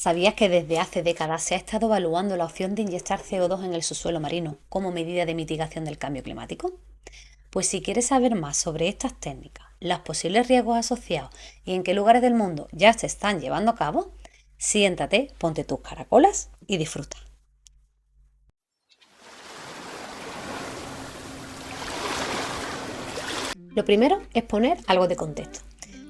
¿Sabías que desde hace décadas se ha estado evaluando la opción de inyectar CO2 en el subsuelo marino como medida de mitigación del cambio climático? Pues si quieres saber más sobre estas técnicas, los posibles riesgos asociados y en qué lugares del mundo ya se están llevando a cabo, siéntate, ponte tus caracolas y disfruta. Lo primero es poner algo de contexto.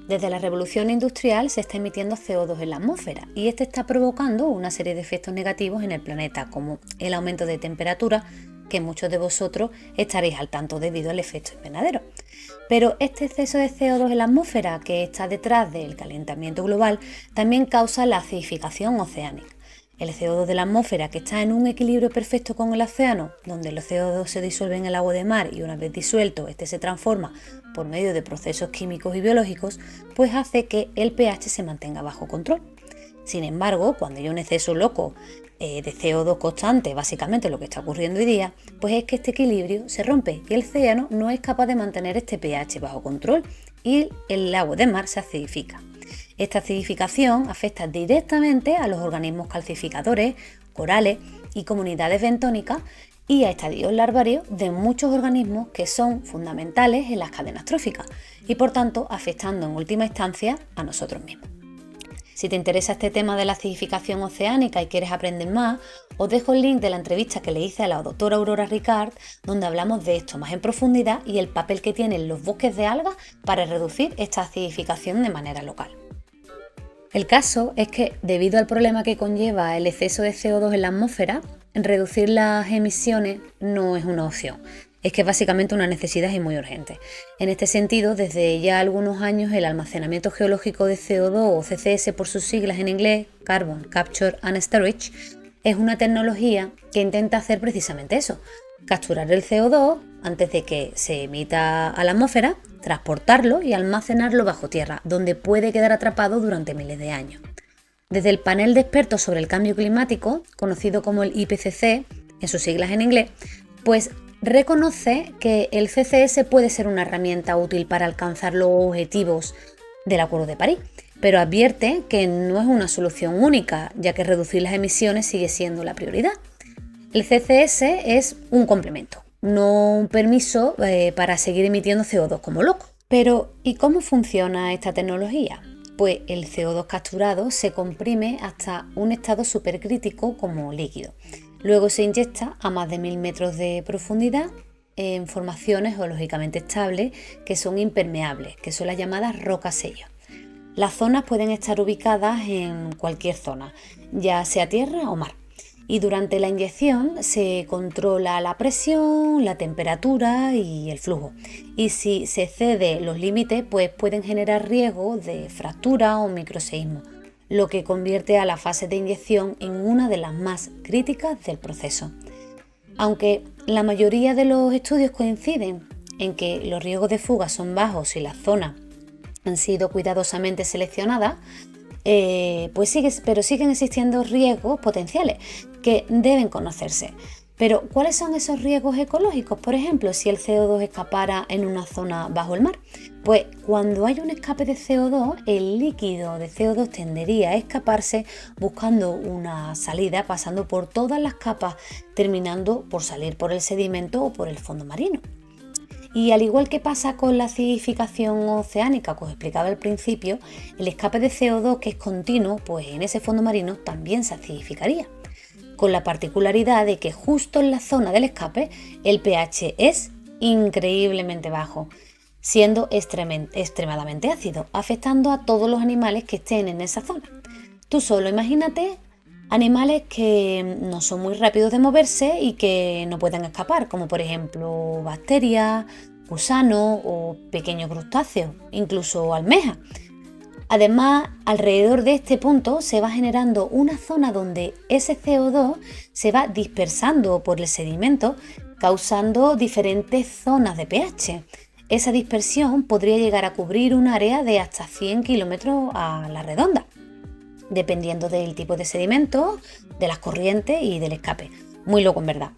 Desde la revolución industrial se está emitiendo CO2 en la atmósfera y este está provocando una serie de efectos negativos en el planeta, como el aumento de temperatura, que muchos de vosotros estaréis al tanto debido al efecto invernadero. Pero este exceso de CO2 en la atmósfera que está detrás del calentamiento global también causa la acidificación oceánica. El CO2 de la atmósfera, que está en un equilibrio perfecto con el océano, donde el CO2 se disuelve en el agua de mar y una vez disuelto, este se transforma por medio de procesos químicos y biológicos, pues hace que el pH se mantenga bajo control. Sin embargo, cuando hay un exceso loco de CO2 constante, básicamente lo que está ocurriendo hoy día, pues es que este equilibrio se rompe y el océano no es capaz de mantener este pH bajo control y el agua de mar se acidifica. Esta acidificación afecta directamente a los organismos calcificadores, corales y comunidades bentónicas y a estadios larvarios de muchos organismos que son fundamentales en las cadenas tróficas y por tanto afectando en última instancia a nosotros mismos. Si te interesa este tema de la acidificación oceánica y quieres aprender más, os dejo el link de la entrevista que le hice a la doctora Aurora Ricard, donde hablamos de esto más en profundidad y el papel que tienen los bosques de algas para reducir esta acidificación de manera local. El caso es que, debido al problema que conlleva el exceso de CO2 en la atmósfera, reducir las emisiones no es una opción. Es que es básicamente una necesidad y muy urgente. En este sentido, desde ya algunos años, el almacenamiento geológico de CO2 o CCS por sus siglas en inglés, Carbon Capture and Storage, es una tecnología que intenta hacer precisamente eso: capturar el CO2 antes de que se emita a la atmósfera, transportarlo y almacenarlo bajo tierra, donde puede quedar atrapado durante miles de años. Desde el panel de expertos sobre el cambio climático, conocido como el IPCC, en sus siglas en inglés, pues reconoce que el CCS puede ser una herramienta útil para alcanzar los objetivos del Acuerdo de París, pero advierte que no es una solución única, ya que reducir las emisiones sigue siendo la prioridad. El CCS es un complemento, no un permiso para seguir emitiendo CO2 como loco. Pero, ¿y cómo funciona esta tecnología? Pues el CO2 capturado se comprime hasta un estado supercrítico como líquido. Luego se inyecta a más de 1000 metros de profundidad en formaciones geológicamente estables que son impermeables, que son las llamadas rocas sello. Las zonas pueden estar ubicadas en cualquier zona, ya sea tierra o mar. Y durante la inyección se controla la presión, la temperatura y el flujo. Y si se excede los límites, pues pueden generar riesgo de fractura o microseísmo, lo que convierte a la fase de inyección en una de las más críticas del proceso. Aunque la mayoría de los estudios coinciden en que los riesgos de fuga son bajos si las zonas han sido cuidadosamente seleccionadas, pero siguen existiendo riesgos potenciales que deben conocerse. Pero, ¿cuáles son esos riesgos ecológicos? Por ejemplo, si el CO2 escapara en una zona bajo el mar. Pues cuando hay un escape de CO2, el líquido de CO2 tendería a escaparse buscando una salida, pasando por todas las capas, terminando por salir por el sedimento o por el fondo marino. Y al igual que pasa con la acidificación oceánica que os explicaba al principio, el escape de CO2 que es continuo, pues en ese fondo marino también se acidificaría, con la particularidad de que justo en la zona del escape el pH es increíblemente bajo, siendo extremadamente ácido, afectando a todos los animales que estén en esa zona. Tú solo imagínate animales que no son muy rápidos de moverse y que no pueden escapar, como por ejemplo bacterias, gusanos o pequeños crustáceos, incluso almejas. Además, alrededor de este punto se va generando una zona donde ese CO2 se va dispersando por el sedimento, causando diferentes zonas de pH. Esa dispersión podría llegar a cubrir un área de hasta 100 kilómetros a la redonda, dependiendo del tipo de sedimento, de las corrientes y del escape. Muy loco en verdad.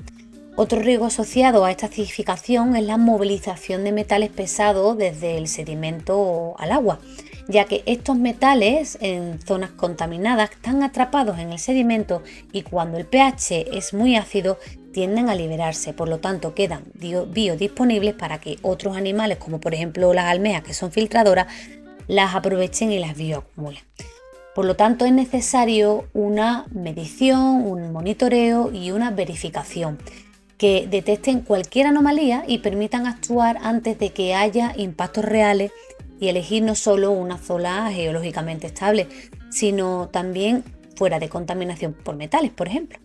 Otro riesgo asociado a esta acidificación es la movilización de metales pesados desde el sedimento al agua. ya que estos metales en zonas contaminadas están atrapados en el sedimento y cuando el pH es muy ácido tienden a liberarse, por lo tanto quedan biodisponibles para que otros animales, como por ejemplo las almejas que son filtradoras, las aprovechen y las bioacumulen. Por lo tanto es necesario una medición, un monitoreo y una verificación que detecten cualquier anomalía y permitan actuar antes de que haya impactos reales y elegir no solo una zona geológicamente estable, sino también fuera de contaminación por metales, por ejemplo.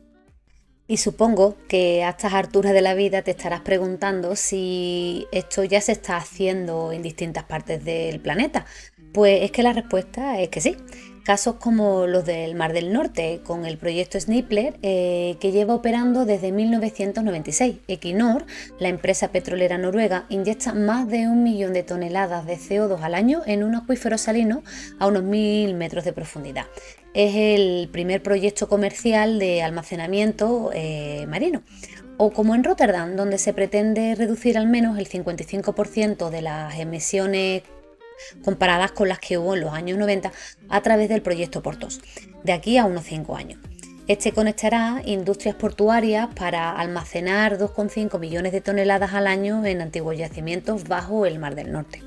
Y supongo que a estas alturas de la vida te estarás preguntando si esto ya se está haciendo en distintas partes del planeta. Pues es que la respuesta es que sí. Casos como los del Mar del Norte, con el proyecto Snøhvit, que lleva operando desde 1996. Equinor, la empresa petrolera noruega, inyecta más de 1 millón de toneladas de CO2 al año en un acuífero salino a unos 1000 metros de profundidad. Es el primer proyecto comercial de almacenamiento marino. O como en Rotterdam, donde se pretende reducir al menos el 55% de las emisiones comparadas con las que hubo en los años 90 a través del proyecto Porthos, de aquí a unos 5 años. Este conectará industrias portuarias para almacenar 2,5 millones de toneladas al año en antiguos yacimientos bajo el Mar del Norte.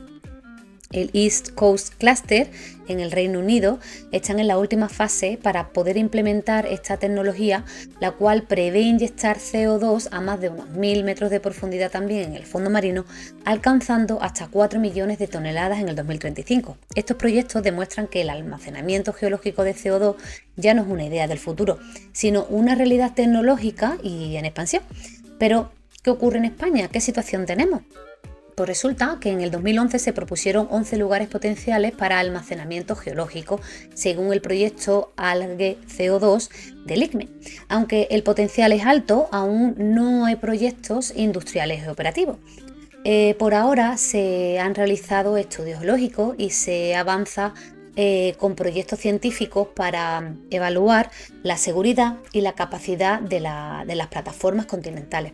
El East Coast Cluster en el Reino Unido están en la última fase para poder implementar esta tecnología, la cual prevé inyectar CO2 a más de unos 1000 metros de profundidad también en el fondo marino, alcanzando hasta 4 millones de toneladas en el 2035. Estos proyectos demuestran que el almacenamiento geológico de CO2 ya no es una idea del futuro, sino una realidad tecnológica y en expansión. Pero, ¿qué ocurre en España? ¿Qué situación tenemos? Pues resulta que en el 2011 se propusieron 11 lugares potenciales para almacenamiento geológico, según el proyecto Alge CO2 del ICME. Aunque el potencial es alto, aún no hay proyectos industriales operativos. Por ahora se han realizado estudios geológicos y se avanza con proyectos científicos para evaluar la seguridad y la capacidad de las plataformas continentales.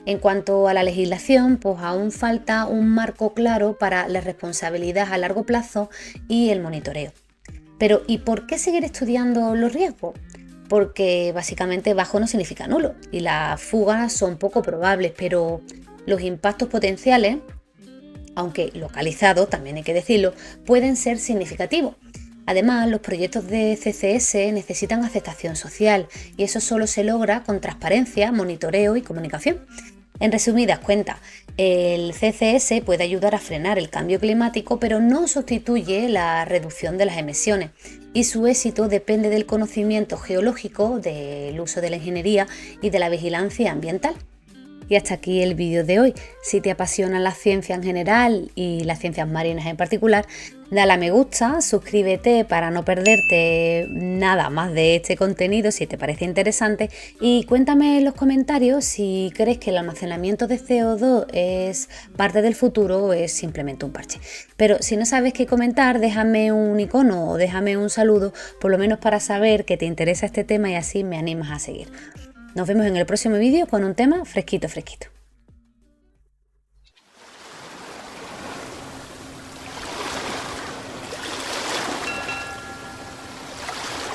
En cuanto a la legislación, pues aún falta un marco claro para la responsabilidad a largo plazo y el monitoreo. Pero ¿y por qué seguir estudiando los riesgos? Porque básicamente bajo no significa nulo y las fugas son poco probables, pero los impactos potenciales, aunque localizados, también hay que decirlo, pueden ser significativos. Además, los proyectos de CCS necesitan aceptación social y eso solo se logra con transparencia, monitoreo y comunicación. En resumidas cuentas, el CCS puede ayudar a frenar el cambio climático, pero no sustituye la reducción de las emisiones y su éxito depende del conocimiento geológico, del uso de la ingeniería y de la vigilancia ambiental. Y hasta aquí el vídeo de hoy. Si te apasionan la ciencia en general y las ciencias marinas en particular, dale a me gusta, suscríbete para no perderte nada más de este contenido si te parece interesante y cuéntame en los comentarios si crees que el almacenamiento de CO2 es parte del futuro o es simplemente un parche. Pero si no sabes qué comentar, déjame un icono o déjame un saludo, por lo menos para saber que te interesa este tema y así me animas a seguir. Nos vemos en el próximo vídeo con un tema fresquito.